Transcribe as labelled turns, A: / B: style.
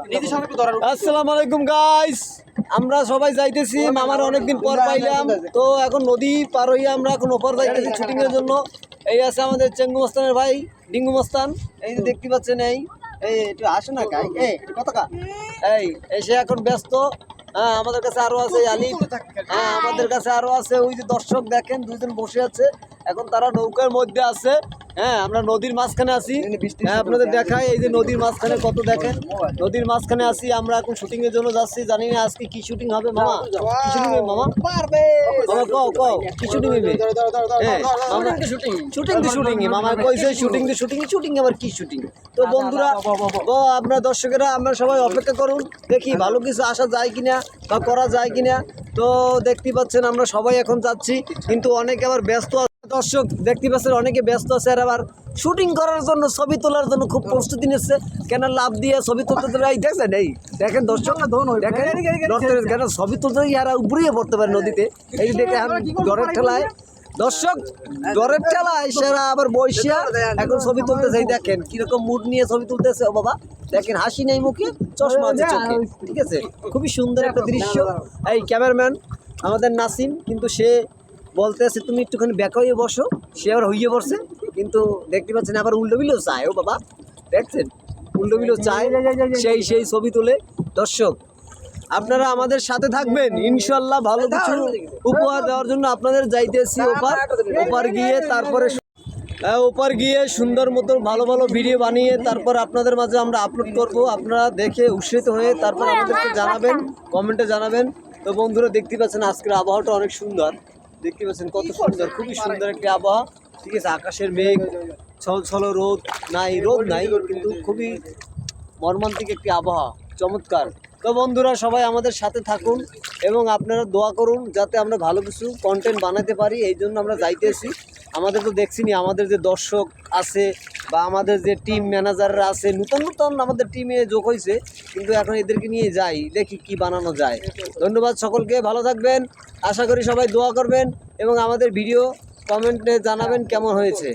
A: আসসালামু আলাইকুম গাইস, আমরা সবাই যাইতেছি মামার অনেকদিন পর পাইলাম। তো এখন নদী পার হইয়া আমরা এখন ওপার যাইতেছি শুটিং এর জন্য। এই আছে আমাদের চেঙ্গু মস্তানের ভাই ডিঙ্গু মস্তান, এই যে দেখতে পাচ্ছেন। এই একটু আসো না গাই, কতকা এই সে এখন ব্যস্ত। হ্যাঁ, আমাদের কাছে আরো আছে আলিফ। হ্যাঁ, আমাদের কাছে আরো আছে ওই যে দর্শক দেখেন দুজন বসে আছে, এখন তারা নৌকার মধ্যে আছে। হ্যাঁ, আমরা নদীর মাঝখানে আছি। হ্যাঁ, আপনাদের দেখাই এই যে নদীর মাঝখানে কত দেখেন, নদীর মাঝখানে আছি আমরা এখন শুটিং এর জন্য যাচ্ছি। জানি না আজকে কি শুটিং হবে মামা, কি শুটিং হবে মামা? মামা কও কি শুটিং হবে? হ্যাঁ মামা, শুটিং তো শুটিং মামা কইছে, শুটিং তো শুটিং আবার কি শুটিং? তো বন্ধুরা, আপনারা দর্শকেরা আমরা সবাই অপেক্ষা করুন, দেখি ভালো কিছু আসা যায় কিনা বা করা যায় কিনা। তো দেখতে পাচ্ছেন আমরা সবাই এখন যাচ্ছি, কিন্তু অনেকে আবার ব্যস্ত আছে। দর্শক দেখতে পাচ্ছেন অনেকে ব্যস্ত আছে, আর আবার শুটিং করার জন্য ছবি তোলার জন্য খুব প্রস্তুতি নিচ্ছে। কেন লাভ দিয়ে ছবি তুলতে দেখছেন, এই দেখেন দর্শক দেখেন কেন ছবি তুলতে ইয়ারা উপরিয়ে পড়তে পারে নদীতে। এই দেখে জ্বরের ঠেলায় দর্শক, জ্বরের ঠেলায় সেরা আবার বৈশিয়া এখন ছবি তুলতে যাই। দেখেন কিরকম মুড নিয়ে ছবি তুলতেছে। ও বাবা দেখেন, হাসি নেই মুখে, চশমা আছে চোখে, ঠিক আছে। খুবই সুন্দর একটা দৃশ্য। এই ক্যামেরাম্যান আমাদের নাসিম, কিন্তু সে বলতেছে তুমি একটুখানি ব্যাক হয়ে বসো, সে আবার হইয়ে বসছে। কিন্তু দেখতে পাচ্ছেন আবার উল্টো বিলেও চায়। ও বাবা দেখছেন, উল্টো বিলেও চায়, সেই ছবি তুলে। দর্শক আপনারা আমাদের সাথে থাকবেন ইনশাল্লাহ, ভালো কিছু উপহার দেওয়ার জন্য আপনাদের যাইতেছি ওপার গিয়ে, তারপরে ওপার গিয়ে সুন্দর মতো ভালো ভালো ভিডিও বানিয়ে তারপর আপনাদের মাঝে আমরা আপলোড করব। আপনারা দেখে উৎসাহিত হয়ে তারপর আমাদেরকে জানাবেন, কমেন্টে জানাবেন। তো বন্ধুরা দেখতে পাচ্ছেন আজকের আবহাওয়াটা অনেক সুন্দর, দেখতে পাচ্ছেন কত সুন্দর, খুবই সুন্দর একটি আবহাওয়া, ঠিক আছে। আকাশের মেঘ, ছল রোদ নাই, কিন্তু খুবই মর্মান্তিক একটি আবহাওয়া, চমৎকার। তো বন্ধুরা সবাই আমাদের সাথে থাকুন এবং আপনারা দোয়া করুন যাতে আমরা ভালো কিছু কন্টেন্ট বানাতে পারি। এই জন্য আমরা যাইতেছি। আমাদের তো দেখছিনি, আমাদের যে দর্শক আছে বা আমাদের যে টিম ম্যানেজাররা আছে, নতুন আমাদের টিমে যোগ হয়েছে, কিন্তু এখন এদেরকে নিয়ে যাই, দেখি কি বানানো যায়। ধন্যবাদ সকলকে, ভালো থাকবেন। আশা করি সবাই দোয়া করবেন এবং আমাদের ভিডিও কমেন্টে জানাবেন কেমন হয়েছে।